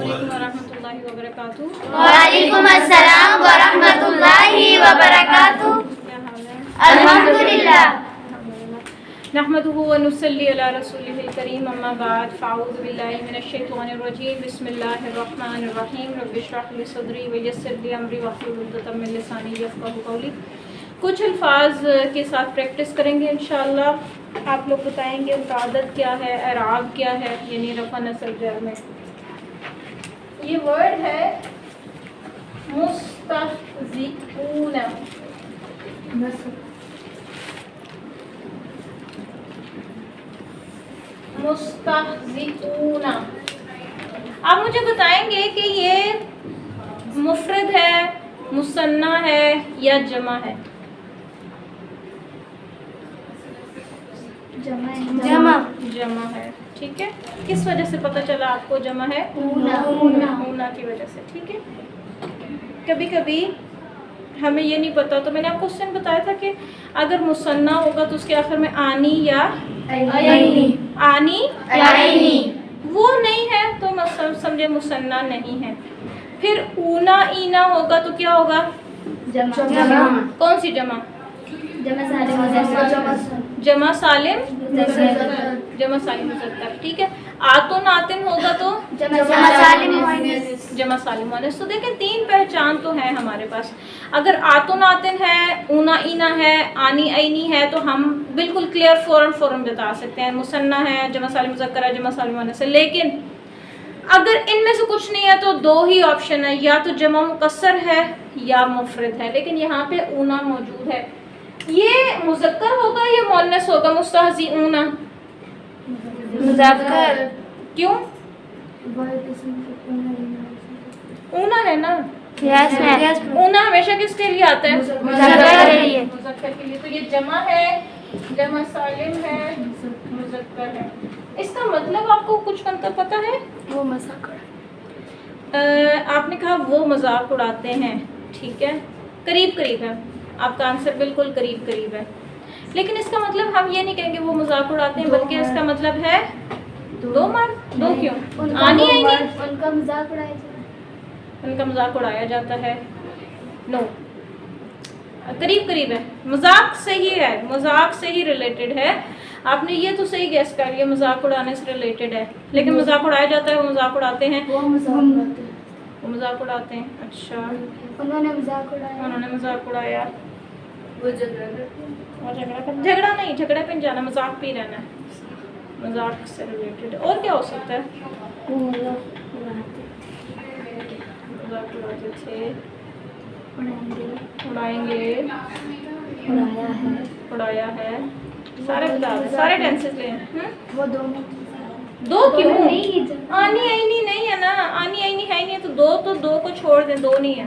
वरहमतुल्लाहि वबरकातुहू। वालेकुम अस्सलाम वरहमतुल्लाहि वबरकातुहू। क्या हाल है? अल्हम्दुलिल्लाह। नहमदुहु व नुसल्ली अला रसूलिहिल करीम, अम्मा बाद, फ़अऊज़ु बिल्लाहि मिनश शैतानिर रजीम, बिस्मिल्लाहिर रहमानिर रहीम, रब्बि इश्रह ली सदरी व यस्सिर ली अमरी वहलुल उक़दतम मिन लिसानी यफ़क़हू क़ौली। कुछ अल्फाज के साथ प्रैक्टिस करेंगे इंशाअल्लाह। आप लोग बताएंगे उनका आदत क्या है, एराब क्या है, यानी रफ़ा नस्ब जर में। ये वर्ड है मुस्तहज़िऊन। मुस्तहज़िऊन। आप मुझे बताएंगे कि ये मुफ़रद है, मुसन्ना है या जमा है? जमा है। ठीक है, किस वजह से पता चला आपको जमा है? ऊना की वजह से। ठीक है, कभी कभी हमें ये नहीं पता, तो मैंने आपको उस दिन बताया था कि अगर मुसन्ना होगा तो उसके आखिर में आनी या आनी वो नहीं है तो समझे मुसन्ना नहीं है। फिर ऊना ईना होगा तो क्या होगा? जमा। कौन सी जमा? जमा सालिम मुज़क्कर। ठीक है, आतुन आतिन होगा तो जमा सालिम मुअन्नस। तो देखें, तीन पहचान तो है हमारे पास। अगर आतुन आतिन है, ऊना ईना है, आनी आइनी है तो हम बिल्कुल क्लियर फ़ौरन बता सकते हैं मुसन्ना है, जमा सालिम मुज़क्कर है, जमा सालिम मुअन्नस है। लेकिन अगर इनमें से कुछ नहीं है तो दो ही ऑप्शन है, या तो जमा मुकस्सर है या मुफरद है। लेकिन यहाँ पे ऊना मौजूद है। ये मुज़क्कर होगा या मुअन्नस होगा? मुस्तहज़िऊना मुज़क्कर। क्यों? ऊना है ना। ऊना हमेशा किसके लिए आता है? मुज़क्कर के लिए। मुज़क्कर के लिए। तो ये जमा है, जमा सालिम है, मुज़क्कर है। इसका मतलब आपको कुछ मतलब पता है? वो मजाक आपने कहा वो मजाक उड़ाते हैं। ठीक है, करीब है, आपका आंसर बिल्कुल करीब है। लेकिन इसका मतलब हम ये नहीं कहेंगे वो मजाक उड़ाते हैं, बल्कि इसका मतलब है दो मर्द। दो क्यों? आनी आई नहीं, उनका मजाक उड़ाया जाता है। नो, करीब है, मजाक से ही है, मजाक से ही रिलेटेड है। आपने ये तो सही गैस कर लिया, मजाक उड़ाने से रिलेटेड है। लेकिन मजाक उड़ाया जाता है, वो मजाक उड़ाते हैं, वो मजाक उड़ाते हैं। अच्छा, उन्होंने मजाक उड़ाया। वो झगड़ा नहीं, झगड़ा पे नहीं जाना, मजाक पे ही रहना है, मजाक से रिलेटेड। और क्या हो सकता है? मजाक उड़ाते थे, उड़ाएंगे, उड़ाया है। सारे बता दें, सारे टेंसेस ले। वो दोनों दो क्यों? आनी आईनी नहीं है ना, आनी आईनी है नहीं तो दो को छोड़ दें, दो नहीं है।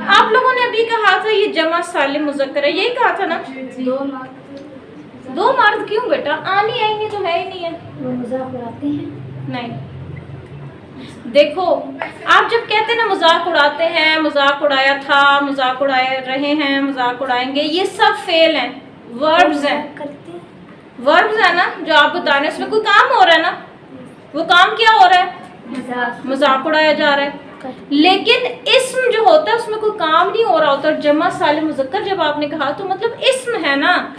आप लोगों ने अभी कहा था ये जमा सालिम मुज़क्कर है, यही कहा था ना? दो मर्द क्यों बेटा? आनी आईनी तो है ही नहीं है। वो मजाक उड़ाते हैं। नहीं, देखो, आप जब कहते हैं ना मजाक उड़ाते हैं, मजाक उड़ाया था, मजाक उड़ाए रहे हैं, मजाक उड़ाएंगे, ये सब फेल हैं, वर्ब्स हैं। वर्ब्स है ना जो आप बता रहे हैं, इसमें कोई काम हो रहा है ना। वो काम क्या हो रहा है? मजाक उड़ाया जा रहा है। लेकिन इस्म जो होता है उसमें कोई काम नहीं हो रहा होता। और जमा सालिम मुज़क्कर जब आपने कहा तो मतलब इस्म है ना,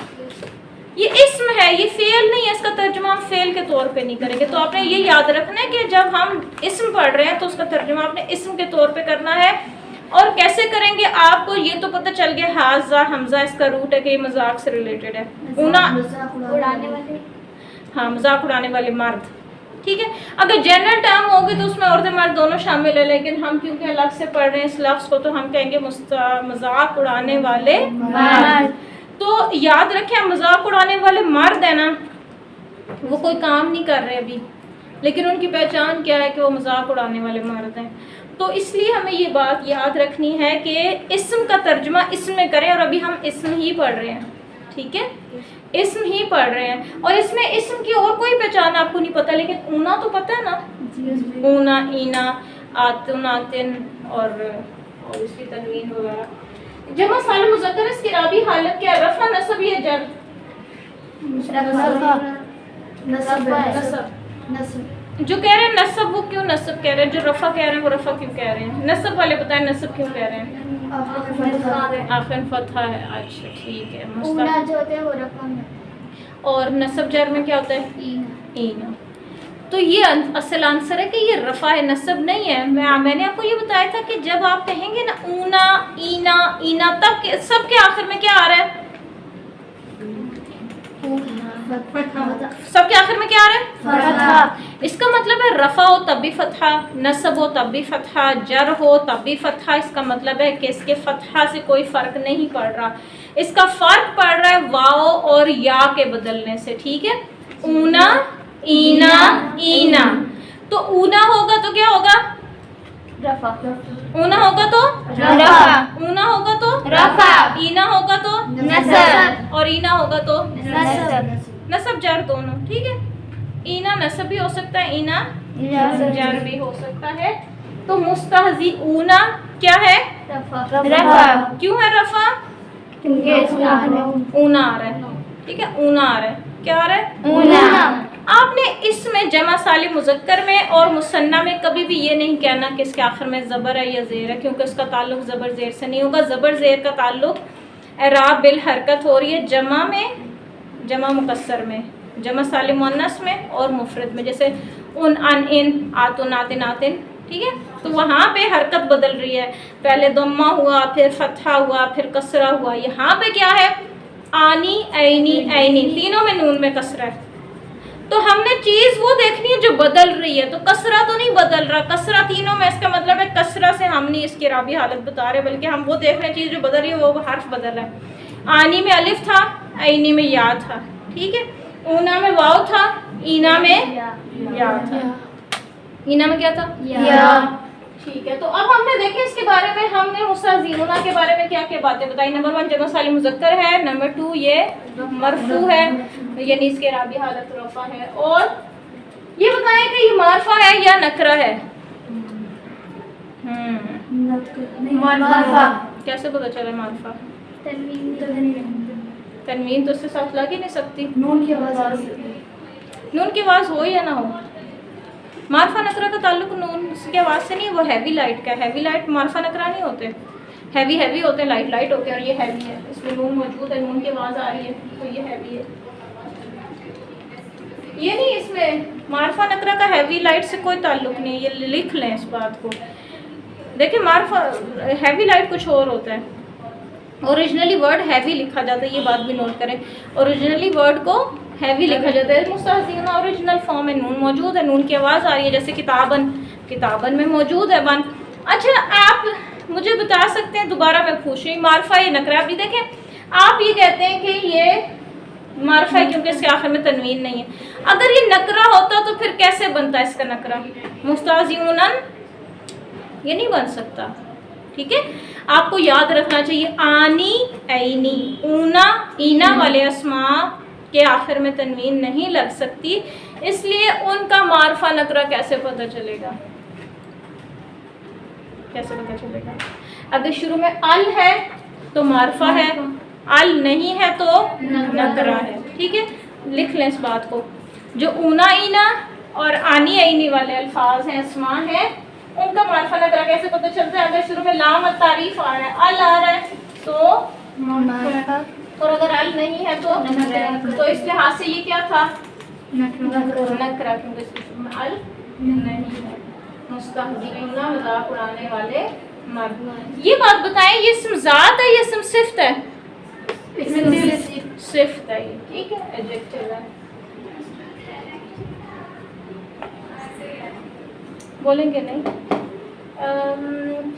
ये इस्म है, ये फेल नहीं है। इसका तर्जुमा हम फेल के तौर पे नहीं करेंगे। तो आपने ये याद रखना है कि जब हम इस्म पढ़ रहे हैं तो उसका तर्जुमा आपने इस्म के तौर पे करना है। और कैसे करेंगे? आपको ये तो पता चल गया हाजा हमजा इसका रूट है कि ये मजाक से रिलेटेड है। ऊना उड़ाने वाले, हाँ, मजाक उड़ाने वाले मर्द। ठीक है, अगर जनरल टर्म होगी तो उसमें औरतें मर्द दोनों शामिल है। लेकिन हम क्योंकि अलग से पढ़ रहे हैं इस लफ्ज़ को, तो हम कहेंगे मजाक उड़ाने वाले मर्द। तो याद रखें, मजाक उड़ाने वाले मर्द है ना, वो कोई काम नहीं कर रहे अभी, लेकिन उनकी पहचान क्या है कि वो मजाक उड़ाने वाले मर्द हैं। तो इसलिए हमें ये बात याद रखनी है कि इस्म का तर्जुमा इस्म में करें। और अभी हम इस्म ही पढ़ रहे हैं। ठीक है, इस्म ही पढ़ रहे हैं। और इसमें इस्म की और कोई पहचान आपको नहीं पता, लेकिन ऊना तो पता है ना। ऊना ईना आतुन आतिन और इसकी तनवीन वगैरह। जमा सालिम मुज़क्कर इसकी रात रफा नसब नसब जो कह रहे हैं नसब, वो क्यों नसब कह रहे हैं? जो रफ़ा कह रहे हैं वो रफ़ा क्यों कह रहे हैं? नसब वाले बताएं नसब क्यों कह रहे हैं? आखिर फतहा है। अच्छा ठीक है। ऊना जो होते हैं वो रफा में, और नसब जर में क्या होता है? ईना। ईना। तो ये असल आंसर है कि ये रफ़ा है, नसब नहीं है। मैंने आपको ये बताया था कि जब आप कहेंगे ना ऊना ईना ईना, तब सबके आखिर में क्या आ रहा है? सबके आखिर में क्या आ रहा है? फतहा। इसका मतलब है रफ़ा हो तब भी फतहा, नसब हो तब भी फतहा, जर हो तब भी फतहा। इसका मतलब है कि इसके फतहा से कोई फ़र्क नहीं पड़ रहा, इसका फ़र्क पड़ रहा है वाव और या के बदलने से। ठीक है, ऊना ईना ईना। तो ऊना होगा तो क्या होगा? रफा। ऊना होगा तो रफा। ऊना होगा तो रफा। ईना होगा तो नसब। और ईना होगा तो नसब। नसब जर दोनों। ठीक है, ईना नसब भी हो सकता है, ईना जर भी हो सकता है। तो मुस्तहजी ऊना क्या है? रफा। क्यों है रफा? क्योंकि इसमें ऊना आ रहा है। ठीक है, ऊना आ रहा है। क्या आ रहा है? ऊना। आपने इसमें जमा सालिम मुज़क्कर में और मुसन्ना में कभी भी ये नहीं कहना कि इसके आखिर में ज़बर है या ज़ेर है, क्योंकि उसका ताल्लुक ज़बर ज़ेर से नहीं होगा। ज़बर ज़ेर का ताल्लुक एराब बिल हरकत हो रही है जमा में, जमा मुकस्सर में, जमा सालिम मुअन्नस में और मुफरद में। जैसे उन अन इन आतुन आतिन आतिन। ठीक है, तो वहाँ पे हरकत बदल रही है, पहले दम्मा हुआ, फिर फतहा हुआ, फिर कसरा हुआ। यहाँ पे क्या है? आनी ऐनी ऐनी, तीनों में नून में कसरा है। तो हमने चीज़ वो देखनी है जो बदल रही है। तो कसरा तो नहीं बदल रहा, कसरा तीनों में, इसका मतलब है कसरा से हम नहीं इसकी राबी हालत बता रहे, बल्कि हम वो देख रहे हैं चीज़ जो बदल रही है, वो हर्फ बदल रहा है। आनी में अलिफ था, ऐनी में या था। ठीक है, ऊना में वाव था, ईना में या था। ईना में क्या था? या। ठीक है, तो अब हमने देखे इसके बारे में, हमने मुस्तहज़ीनूना के बारे में क्या क्या बातें बताई। नंबर 1 जमा सालिम मुज़क्कर है, नंबर 2 ये मरफू है, यानी इसके राबी हालत रफ़ा है। और ये बताएं कि ये मारफा है या नकरा है? मारफा। कैसे पता चला मारफा? तन्वीन तन्वीन तो उसके साथ लग ही नहीं सकती। नून की आवाज़ नून की आवाज़ हो या ना हो। मारफा नकरा का ताल्लुक नून की आवाज़ से नहीं, वो हैवी लाइट का। हैवी लाइट मारफा नकरा नहीं होते, हैवी हैवी होते हैं, लाइट लाइट होते हैं। और ये हैवी है, इसमें नून मौजूद है, नून की आवाज़ आ रही है, तो ये हैवी है। ये नहीं, इसमें मारफा नकरा का हैवी लाइट से कोई ताल्लुक नहीं है, ये लिख लें इस बात को। देखिए मारफा हैवी लाइट कुछ और होता है। ओरिजिनली वर्ड हैवी लिखा जाता है, ये बात भी नोट करें। ओरिजिनली वर्ड को हैवी लिखा जाता है। मुस्तहज़ीनूना ओरिजिनल फॉर्म में नून मौजूद है, नून की आवाज़ आ रही है। जैसे किताबन, किताबन में मौजूद है वन। अच्छा, आप मुझे बता सकते हैं, दोबारा मैं पूछ रही हूँ, मारफा या नकरा? अभी देखें, आप ये कहते हैं कि ये मारफा है क्योंकि इसके आखिर में तनवीन नहीं है। अगर ये नकरा होता तो फिर कैसे बनता इसका नकरा? मुस्तहज़ीनूनन ये नहीं बन सकता। ठीक है, आपको याद रखना चाहिए आनी ऐनी ऊना ईना वाले अस्मा के आखिर में तनवीन नहीं लग सकती, इसलिए उनका मारफा नकरा कैसे पता चलेगा? कैसे पता चलेगा? अगर शुरू में अल है तो मारफा है, अल नहीं है तो नकरा है। ठीक है, लिख लें इस बात को। जो ऊना ईना और आनी ऐनी वाले अल्फाज हैं, अस्मा हैं, उनका मारफा नकरा कैसे पता चलता है? अगर शुरू में लाम तारीफ आ रहा है, अल आ रहा है तो, और अगर अल नहीं है तो इस लिहाज से ये क्या था? नकरा, क्योंकि इसमें अल नहीं है। मुस्तहज़ीनूना मज़ाक उड़ाने वाले मर्द। ये बात बताएं, ये इस्म ज़ात है या इस्म सिफ़त है? सिफ़त है ये। ठीक है, एडजेक्टिव है। बोलेंगे नहीं?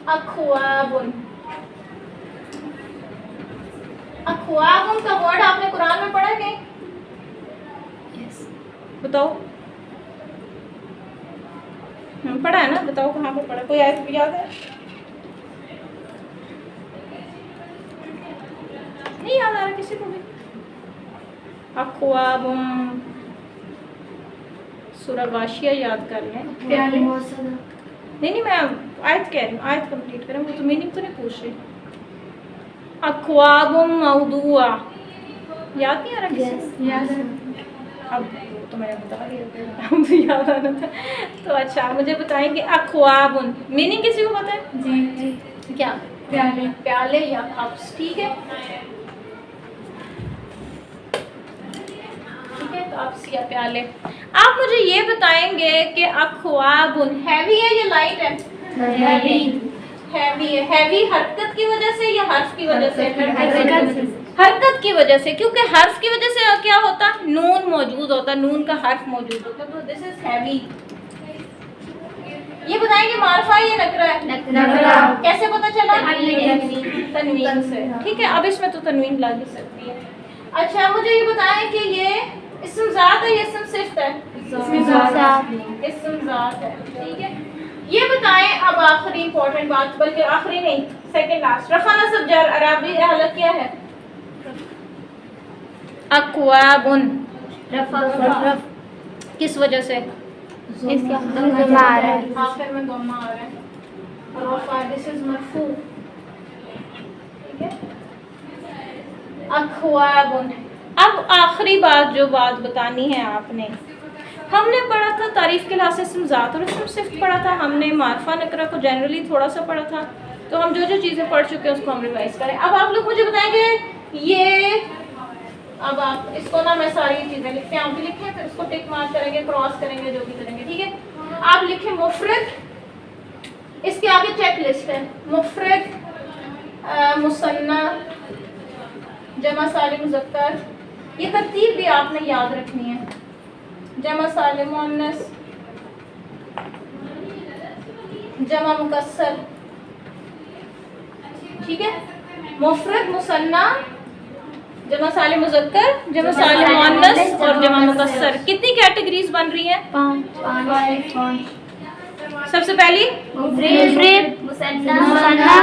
अख्वाबुन, अख्वाबुन का वर्ड आपने कुरान में पढ़ा है नहीं? बताओ। पढ़ा है ना? बताओ कहाँ पे पढ़ा? कोई आयत याद है? नहीं याद आ रहा किसी को भी? अख्वाबुन, सूरह गाशिया याद कर लें। नहीं, मैं आयत कह रही हूँ, आयत कंप्लीट करें, वो तो मीनिंग तो नहीं पूछ रही। अख्वाबुम मौदूआ याद नहीं आ रहा किसी को? अब तो मैंने बता दिया, अब याद आना था। तो अच्छा मुझे बताएं कि अख्वाबुन मीनिंग किसी को पता है? जी क्या? प्याले प्याले या कप्स, ठीक है। ठीक है, कप्स या प्याले। आप मुझे ये बताएंगे कि अख्वाबुन हैवी है या लाइट है? हैवी हैवी है। हैवी हरकत की वजह से या हर्फ की वजह से? हरकत हरकत की वजह से, क्योंकि हर्फ की वजह से क्या होता? नून मौजूद होता, नून का हर्फ मौजूद होता, तो दिस इज हैवी। ये बताएंगे मारफा या नकरा है? नकरा कैसे पता चला? तनवीन। तनवीन से, ठीक है। अब इसमें तो तनवीन लग ही सकती है। अच्छा मुझे ये बताएं कि ये इस्म ज़ात है या इस्म सिफ्त है? इस्म ज़ात है, ठीक है। ये बताएं अब आखिरी इंपॉर्टेंट बात, बल्कि आखिरी नहीं, सेकंड लास्ट। रफा नस्ब जर अरबी हालत क्या है? अक्वाबुन। रफा किस वजह से? इसका दम्मा आ रहा है। आखिर में दम्मा आ रहा है। रफा दिस इज मरफू, ठीक है। अख्वाबुन। अब आखिरी बात जो बात बतानी है आपने, हमने पढ़ा था तारीफ के लिहाज से इस्म ज़ात और इस्म सिफ्त पढ़ा था, हमने मारफा नकरा को जनरली थोड़ा सा पढ़ा था, तो हम जो जो चीज़ें पढ़ चुके हैं उसको हम रिवाइज करें। अब आप लोग मुझे बताएंगे ये, अब आप इसको ना मैं सारी चीज़ें लिखते हैं, आप भी लिखें, फिर उसको टिक मार्क करेंगे, क्रॉस करेंगे, जो भी करेंगे, ठीक है। आप लिखें मुफरद, इसके आगे चेक लिस्ट है, मुफरद, मुसन्ना, जमा सालिम मुज़क्कर, ये तरतीब भी आपने याद रखनी है। जमा सालिम मुअन्नस, जमा मुकस्सर, ठीक है। मुफरद, मुसन्ना, जमा सालिम मुज़क्कर, जमा सालिम मुअन्नस और जमा मुकस्सर। कितनी कैटेगरीज बन रही हैं? 5 सबसे पहली मुफरद, मुसन्ना,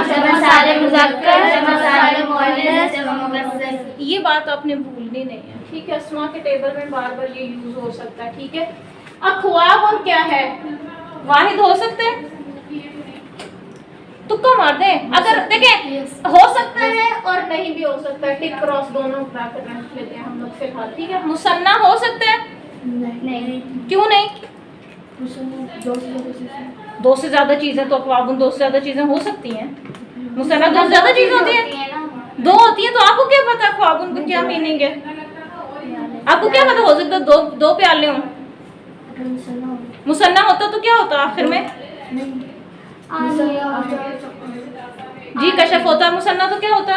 जमा सालिम मुज़क्कर, जमा सालिम मुअन्नस, जमा मुकस्सर। ये बात आपने भूलनी नहीं है, ठीक है। अस्मा के टेबल में बार बार ये यूज हो सकता है, ठीक है। अख्वाब और क्या है? वाहिद हो सकते हैं, तुक्का मार दें। अगर देखें हो सकता है और नहीं भी हो सकता है, टिक क्रॉस दोनों ब्रैकेट रख लेते हैं हम लोग फिलहाल, ठीक है। मुसन्ना हो सकता है? नहीं क्यों नहीं? दो से ज्यादा चीजें तो अख्वाब दो से ज्यादा चीजें हो सकती हैं। मुसन्ना दो से ज्यादा चीजें होती हैं, दो होती है, तो आपको क्या पता ख्वाब उनका क्या मीनिंग है? आपको क्या पता? हो सकता है दो प्याले हों। मुसन्ना होता तो क्या होता आखिर में? जी कशफ होता। मुसन्ना तो क्या होता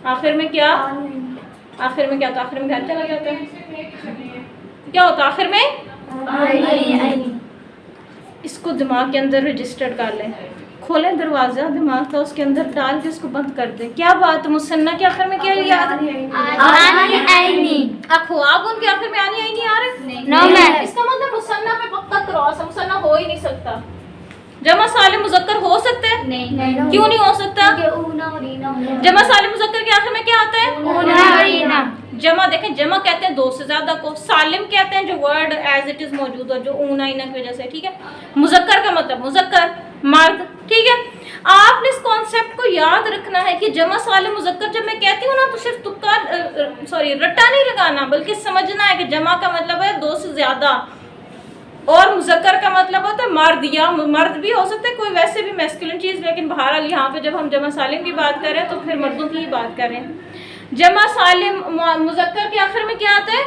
आखिर में? क्या आखिर में क्या होता? आखिर में घर चला जाता है, क्या होता आखिर में? इसको दिमाग के अंदर रजिस्टर्ड कर लें, खोलें दरवाजा दिमाग का, उसके अंदर डाल के इसको बंद कर दें। क्या बात? मुसन्ना के आखिर में क्या याद? अख्वाब उनके आखिर में आनी नहीं आ रहे। नहीं। इसका मतलब मुसन्ना पे पक्का क्रॉस है, मुसन्ना हो ही नहीं सकता। जमा सालिम मुज़क्कर हो सकता है? नहीं। क्यों नहीं हो सकता? जमा सालिम मुज़क्कर के आखिर में क्या आता है? जमा। देखें जमा कहते हैं दो से ज्यादा को, सालिम कहते हैं जो वर्ड एज इट इज मौजूद है, जो ऊना इना की वजह से, ठीक है। मुज़क्कर का मतलब मुज़क्कर मर्द, ठीक है। आपने इस कॉन्सेप्ट को याद रखना है कि जमा सालिम मुज़क्कर जब मैं कहती हूँ ना, तो सिर्फ तुक्का रट्टा नहीं लगाना, बल्कि समझना है कि जमा का मतलब है दो से ज्यादा और मुज़क्कर का मतलब होता है मर्द, या मर्द भी हो सकता है कोई वैसे भी मैस्कुलिन चीज़, लेकिन बहरहाल यहाँ पे जब हम जमा सालिम की बात कर रहे हैं तो फिर मर्दों की ही बात कर रहे हैं। जमा सालिम मुज़क्कर के आखिर में क्या आता है?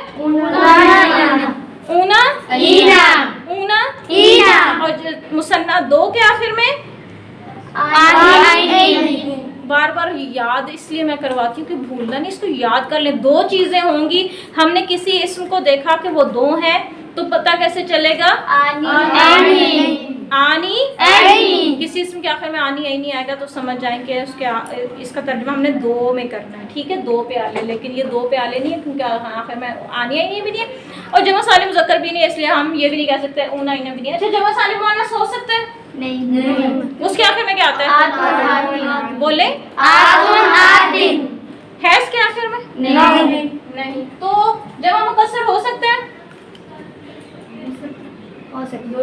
ऊना, ऊना, और मुसन्ना दो के आखिर में बार बार याद इसलिए मैं करवाती हूँ कि भूलना नहीं, इसको याद कर लें। दो चीजें होंगी, हमने किसी इस्म को देखा कि वो दो हैं, तो पता कैसे चलेगा? आनी किसी इस्म के आखिर में आनी आई नहीं आएगा तो समझ जाएंगे उसके इसका तर्जुमा हमने दो में करना है, ठीक है। दो प्याले, लेकिन ये दो प्याले नहीं है क्योंकि आखिर में आनी आई नहीं भी नहीं है, और जमा सालिम मुज़क्कर भी नहीं है, इसलिए हम ये भी नहीं कह सकते ऊना इना भी नहीं है। अच्छा जमा सालिम मुअन्नस हो सकता है? नहीं। उसके आखिर में क्या आता है? बोले है इसके आखिर में? नहीं। तो जमा मुकस्सर हो सकता है?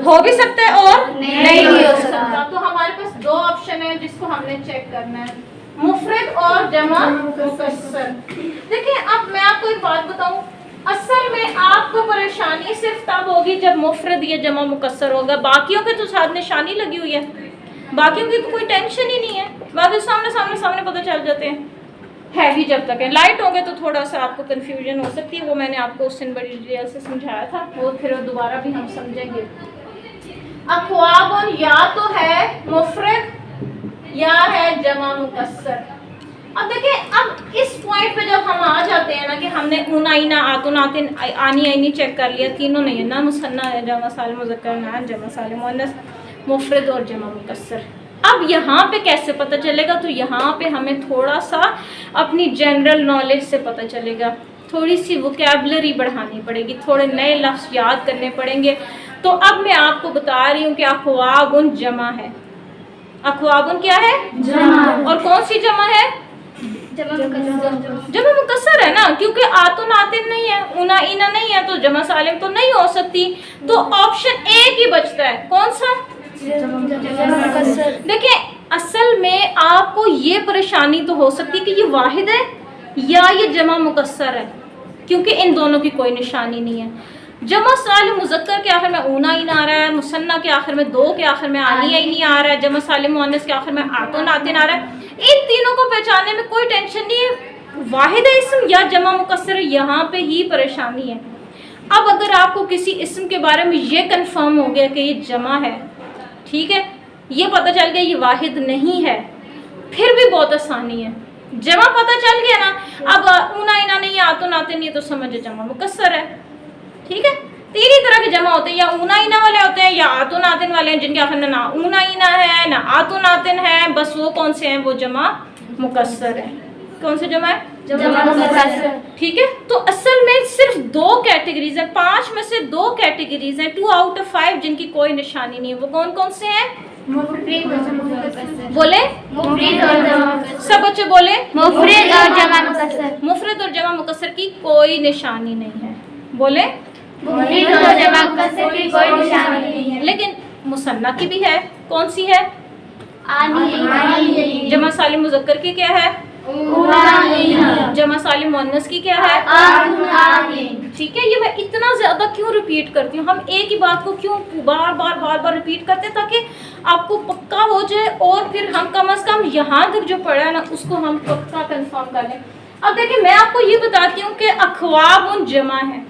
हो भी सकता है और नहीं हो सकता। तो हमारे पास दो ऑप्शन है जिसको हमने चेक करना है, मुफरद और जमा मुकस्सर। देखिए अब मैं आपको एक बात बताऊं, सिर्फ तब होगी जब मुफरद या जमा मुकस्सर होगा। बाकियों के तो साथ निशानी लगी हुई है, बाकियों की तो कोई टेंशन ही नहीं है, बाकी सामने सामने सामने पता चल जाते हैं। हैवी जब तक है, लाइट होंगे तो थोड़ा सा आपको कन्फ्यूजन हो सकती है, वो मैंने आपको उस दिन बड़ी डिटेल से समझाया था, वो फिर दोबारा भी हम समझेंगे। अख्वाबुन या तो है मुफरद या है जमा मुकस्सर। अब देखिए, अब इस पॉइंट पे जब हम आ जाते हैं ना कि हमने उनाइना आतुन आतिन आनी आनी चेक कर लिया, तीनों नहीं है ना, मुसन्ना है, जमा सालिम मुज़क्कर ना जमा सालिम मुअन्नस, मुफरद और जमा मुकस्सर। अब यहाँ पे कैसे पता चलेगा, तो यहाँ पे हमें थोड़ा सा अपनी जनरल नॉलेज से पता चलेगा, थोड़ी सी वोकैबुलरी बढ़ानी पड़ेगी, थोड़े नए लफ्ज़ याद करने पड़ेंगे। तो अब मैं आपको बता रही हूँ कि अख्वाबुन जमा है। अख्वाबुन क्या है? जमा। और कौन सी जमा है? जमा मुकस्सर है ना, क्योंकि आतुन आतिन नहीं है, उना इना नहीं है, तो जमा सालिम तो नहीं हो सकती। तो ऑप्शन ए ही बचता है, कौन सा? देखिए, असल में आपको ये परेशानी तो हो सकती है कि ये वाहिद है या ये जमा मुकस्सर है, क्योंकि इन दोनों की कोई निशानी नहीं है। जमा सालिम मुज़क्कर के आखिर में ऊना इन आ रहा है, मुसन्ना के आखिर में दो के आखिर में आनी नहीं आ रहा है, जमा सालिम मुअन्नस के आखिर में आतुन आतिन आ रहा है। इन तीनों को पहचानने में कोई टेंशन नहीं है, वाहिद है इस्म या जमा मुकस्सर, यहाँ पे ही परेशानी है। अब अगर आपको किसी इस्म के बारे में ये कंफर्म हो गया कि ये जमा है, ठीक है, ये पता चल गया ये वाहिद नहीं है, फिर भी बहुत आसानी है। जमा पता चल गया ना, अब ऊना इना नहीं, आतुन आतिन नहीं, तो समझे जमा मुकस्सर है, ठीक है। तीन ही तरह के जमा होते हैं, या ऊना इना वाले होते हैं या आतुन आतिन वाले हैं, जिनके आखिर में ना ऊना इना है ना आतुन आतिन है, बस वो कौन से हैं? वो जमा मुकस्सर है। कौन से जमा है? जमा मुकस्सर। ठीक है, तो असल में सिर्फ दो कैटेगरीज हैं, 5 में से 2 कैटेगरीज हैं, 2 आउट ऑफ 5 जिनकी कोई निशानी नहीं है। वो कौन कौन से हैं? बोले मुफरद और जमा मुकस्सर। सब बच्चे बोले मुफरद और जमा मुकस्सर। मुफरद और जमा मुकस्सर की कोई निशानी नहीं है। बोले मुफरद और जमा मुकस्सर की कोई निशानी नहीं है, लेकिन मुसन्ना की भी है। कौन सी है? आनी। जमा सालिम मुज़क्कर की क्या है? उना। जमा सालिम मुअन्नस की क्या है? आनी। ठीक है, ये मैं इतना ज्यादा क्यों रिपीट करती हूँ, हम एक ही बात को क्यों बार बार रिपीट करते हैं, ताकि आपको पक्का हो जाए, और फिर हम कम से कम यहाँ तक जो पढ़ा है ना उसको हम पक्का कंफर्म कर लें। अब देखिए, मैं आपको ये बताती हूँ कि अख्वाबुन जमा है,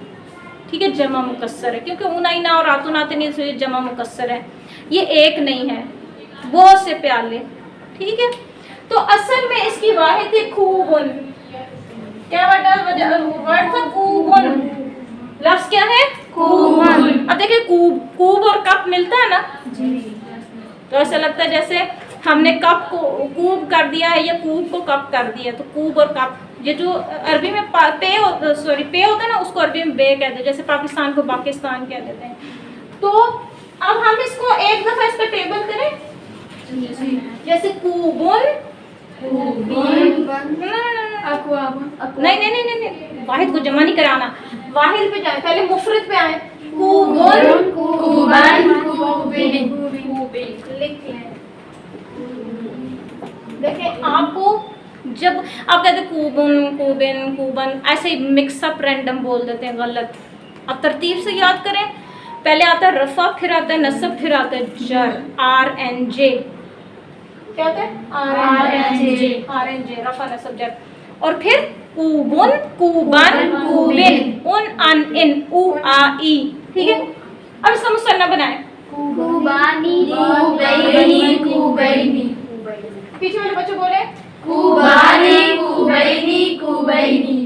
ठीक है, जमा मुकस्सर है, क्योंकि ऊना इना और आतुन आतिन से जमा मुकस्सर है, ये एक नहीं है, बहुत से प्याले, ठीक है। तो असल में इसकी वाहिद थी खूबुन। क्या वर्ड था? खूबुन। लफ्ज़ क्या है? खूबुन। अब देखिए, कूब और कप मिलता है ना, तो ऐसा लगता है जैसे हमने कप को कूब कर दिया है या कूब को कप कर दिया। तो कूब और कप, ये जो अरबी में पे होता है ना, उसको अरबी में बे कहते हैं, जैसे पाकिस्तान को पाकिस्तान कह देते हैं। तो अब हम इसको एक दफ़ा इसका टेबल करें, जैसे कूबुन, नहीं, वाहिद को जमा नहीं कराना, वाहिद पे जाए, पहले मुफरद पे आए, कूबुन, कूबन, कूबिन। लिख लें। देखें, आपको जब आप कहते कूबुन, कूबिन, कूबन, ऐसे मिक्सअप रैंडम बोल देते हैं, गलत। अब तरतीब से याद करें, पहले आता है रफ़ा, फिर आता है नस्ब, फिर आता है जर, RNJ। क्या होता है? RNJ, रफ़ा नस्ब जर, और फिर कूबुन, कूबन, कूबिन, उन अन इन, उ आ ई, ठीक है। अब इसका मुसन्ना बनाएं, कूबानी, कूबैनी, कूबैनी। पीछे वाले बच्चे बोले कूबानी, कूबैनी, कूबैनी।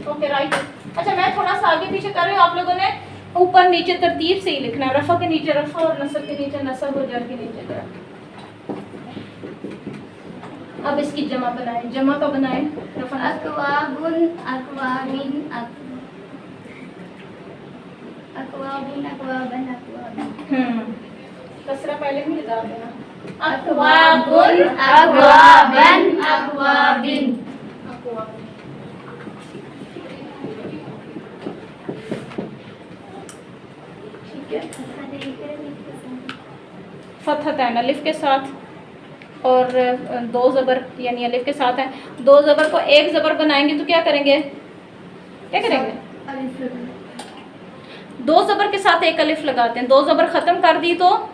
Okay, right. अच्छा, मैं थोड़ा सा आगे पीछे कर रही हूँ, आप लोगों ने ऊपर नीचे तरतीब से ही लिखना है, रफ़ा के नीचे रफ़ा और नस्ब के नीचे नस्ब और जर के नीचे जर। अब इसकी जमा बनाएं, जमा का बनाएं, रफ़ा नस्ब। अकवाबुन, अकवाबिन, अकवाबुन, अकवाबन, अकवाबिन। कसरा पहले भी लगा देना, अकवाबुन, अकवाबन, अकवाबिन। ठीक है, फतहतैन अलिफ के साथ और 2 ज़बर यानी अलिफ के साथ है। 2 ज़बर को 1 ज़बर बनाएंगे तो क्या करेंगे? क्या करेंगे? दो ज़बर के साथ एक अलिफ लगाते हैं, दो ज़बर ख़त्म कर दी तो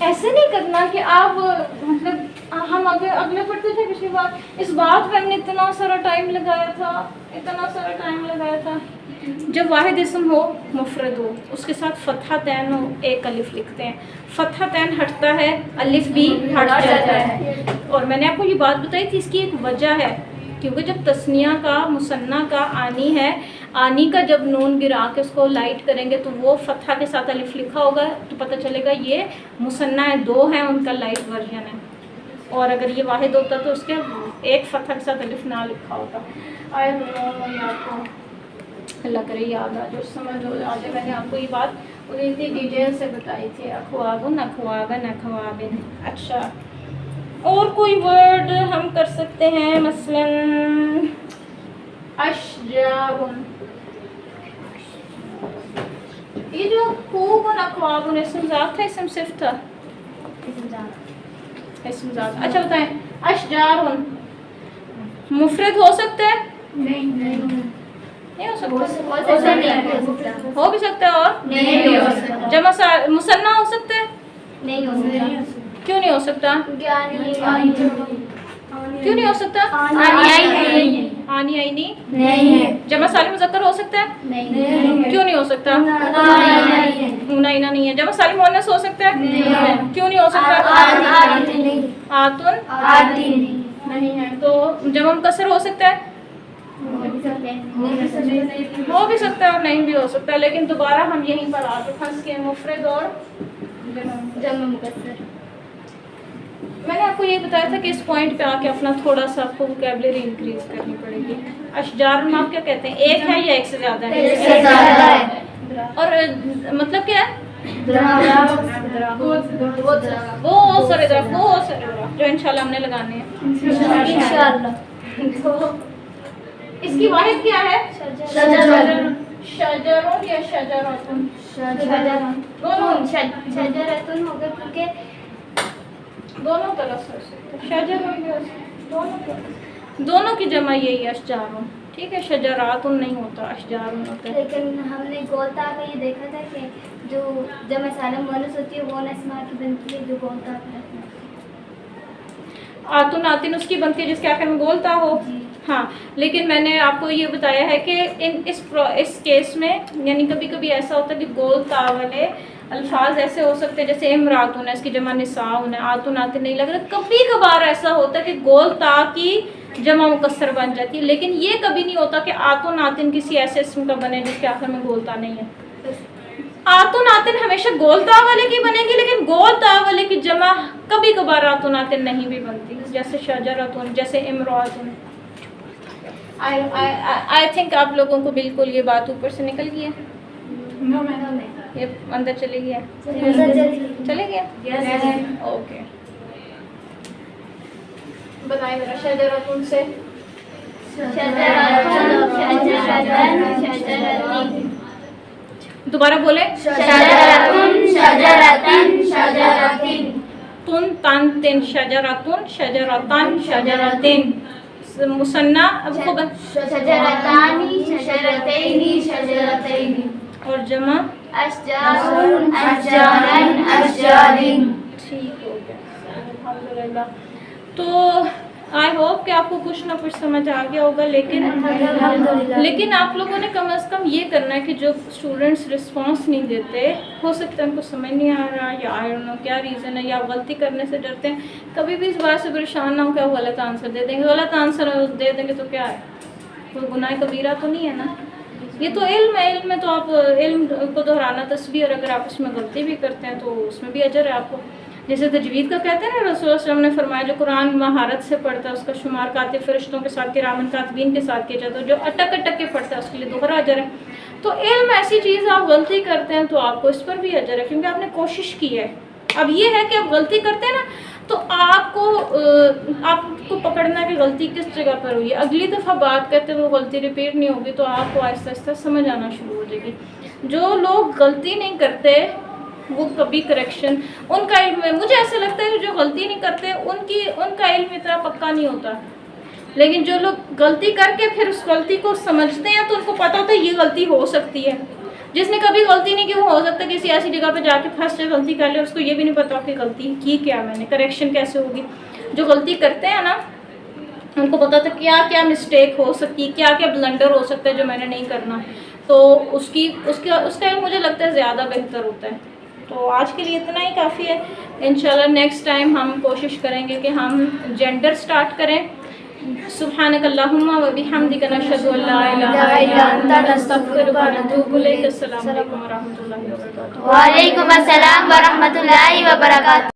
ऐसे नहीं करना कि आप मतलब हम अगले पढ़ते थे पिछली बार, इस बात पे हमने इतना सारा टाइम लगाया था। जब वाहिद इस्म हो, मुफरद हो, उसके साथ फतहा तैन हो, एक अलिफ लिखते हैं। फतहा तैन हटता है, अलिफ भी हट जाता है। और मैंने आपको ये बात बताई थी, इसकी एक वजह है, क्योंकि जब तस्निया का मुसन्ना का आनी है, आनी का जब नून गिरा के उसको लाइट करेंगे तो वो फतहा के साथ अलिफ लिखा होगा, तो पता चलेगा ये मुसन्ना है, दो हैं, उनका लाइट वर्जन है। और अगर ये वाहिद होता तो उसके एक फतहा के साथ अलिफ ना लिखा होता। आए आपको अल्लाह करे याद आ जाए, समझ हो जाए। मैंने आपको ये बात पूरी इतनी डिटेल से बताई थी। अखवाबन अखवाबन अखवाबिन। अच्छा, और कोई वर्ड हम कर सकते हैं, मसलन अशजारुन। ये जो खूबन अखवाबन इसम ज़ात था, इसम सिर्फ था, इसम ज़ात। अच्छा बताएं, अशजारुन मुफरद हो सकता है? नहीं हो सकता। हो भी सकता है और नहीं हो सकता। जमा मुसन्ना हो सकता है? नहीं हो सकता। क्यों नहीं हो सकता? क्यों नहीं हो सकता? आनी आईनी नहीं है। जमा सालिम मुज़क्कर हो सकता है? नहीं। क्यों नहीं हो सकता? मुनाइना नहीं है। जमा सालिम मुअन्नस हो सकता है? नहीं। क्यों नहीं हो सकता? आतुन नहीं है। तो जमा मुकस्सर हो सकता है? हो भी सकता है और नहीं भी हो सकता, लेकिन दोबारा हम यहीं पर आके फंस के मुफरद और जमा मुकस्सर। मैंने आपको ये बताया था कि इस पॉइंट पे आके अपना थोड़ा सा आपको वोकैबुलरी इंक्रीज करनी पड़ेगी। अशजार में आप क्या कहते हैं, एक है या एक से ज़्यादा है? एक से ज़्यादा है। और मतलब क्या है? वो सारे जो इंशाल्लाह हमने लगाने हैं इंशाअल्लाह। तो इसकी वाहिद क्या है? शजरुन या शजरतुन? शजरतुन होगा, क्योंकि दोनों तरह से शजरुन भी हो सकता है, दोनों की जमा यही है अशजारुन। ठीक है, शजरातुन नहीं होता, अशजारुन होता है। लेकिन हमने गोलता में ये देखा था कि जो जमा सालिम मुअन्नस होती है वो नस्मा की बनती है, जो गोलता है। आतुन आतिन उसकी बनती है जिसके आखिर में गोलता हो। हाँ, लेकिन मैंने आपको ये बताया है कि इस केस में यानी कभी कभी ऐसा होता है कि गोलता वाले अल्फाज ऐसे हो सकते हैं, जैसे इमरातुन है, इसकी जमा निसाउन है, आतुन आतिन नहीं लग रहा। कभी कभार ऐसा होता है कि गोलता की जमा मुकस्सर बन जाती है, लेकिन ये कभी नहीं होता कि आतुन आतिन किसी ऐसे इसम का बने जिसके आखिर में गोलता नहीं है। आतुन आतिन हमेशा गोलता वाले की बनेगी, लेकिन गोलता वाले की जमा कभी कभार आतुन आतिन नहीं भी बनती, जैसे शजरतुन, जैसे इमरातुन। आई थिंक आप लोगों को बिल्कुल ये बात ऊपर से निकल गई है, ये अंदर चली गया, चले गया। ओके, बताएं जरा शजरतुन से। दोबारा बोले, तुन तान तिन, शजरतुन शजरतन शजरतिन। मुसन्ना अब खूब, शजरतानी शजरतैनी शजरतैनी। और जमा अशजारुन अशजारन अशजारिन। ठीक हो गया, अल्हम्दुलिल्लाह। तो आई होप कि आपको कुछ ना कुछ समझ आ गया होगा, लेकिन आप लोगों ने कम से कम ये करना है कि जो स्टूडेंट्स रिस्पांस नहीं देते, हो सकता है उनको समझ नहीं आ रहा, या आई डोंट नो क्या रीज़न है, या गलती करने से डरते हैं। कभी भी इस बात से परेशान ना हो क्या गलत आंसर दे देंगे, गलत आंसर दे देंगे तो क्या है, कोई गुनाह कबीरा तो नहीं है ना। ये तो इल्म है, इल्म में तो आप इल्म को दोहराना तस्बीह, और अगर आप उसमें गलती भी करते हैं तो उसमें भी अजर है आपको। जैसे तजवीद का कहते हैं ना, रसूल सल्लल्लाहु अलैहि वसल्लम ने फरमाया जो कुरान महारत से पढ़ता है उसका शुमार कातिब फरिश्तों के साथ, किरामन कातिबीन के साथ किया जाता है, जो अटक अटक के पढ़ता है उसके लिए दोहरा अजर है। तो इल्म ऐसी चीज़, आप गलती करते हैं तो आपको इस पर भी अजर है, क्योंकि आपने कोशिश की है। अब ये है कि आप गलती करते हैं ना, तो आपको पकड़ना है कि गलती किस जगह पर हुई है। अगली दफ़ा बात करते वो गलती रिपीट नहीं होगी, तो आपको आहिस्ता आहिस्ता समझ आना शुरू हो जाएगी। जो लोग गलती नहीं करते वो कभी करेक्शन उनका इल्म, मुझे ऐसा लगता है कि जो गलती नहीं करते उनका इल्म इतना पक्का नहीं होता, लेकिन जो लोग गलती करके फिर उस गलती को समझते हैं तो उनको पता होता है ये गलती हो सकती है। जिसने कभी गलती नहीं की वो हो सकता है किसी ऐसी जगह पे जाके फंस जाए, गलती कर ले, उसको ये भी नहीं पता कि गलती की क्या मैंने, करेक्शन कैसे होगी। जो गलती करते हैं ना उनको पता था क्या क्या मिस्टेक हो सकती है, क्या क्या ब्लंडर हो सकता है जो मैंने नहीं करना, तो उसका मुझे लगता है ज़्यादा बेहतर होता है। तो आज के लिए इतना ही काफ़ी है। इंशाल्लाह नेक्स्ट टाइम हम कोशिश करेंगे कि हम जेंडर स्टार्ट करें। सुब्हानकल्लाहुम्मा व बिहम्दिका नशहदु अल्ला इलाहा इल्ला अंता नस्तगफिरुका व नतूबु इलैक। अस्सलामु अलैकुम व रहमतुल्लाहि व बरकातुहू। वालेकुम अस्सलाम व रहमतुल्लाहि व बरकातुहू।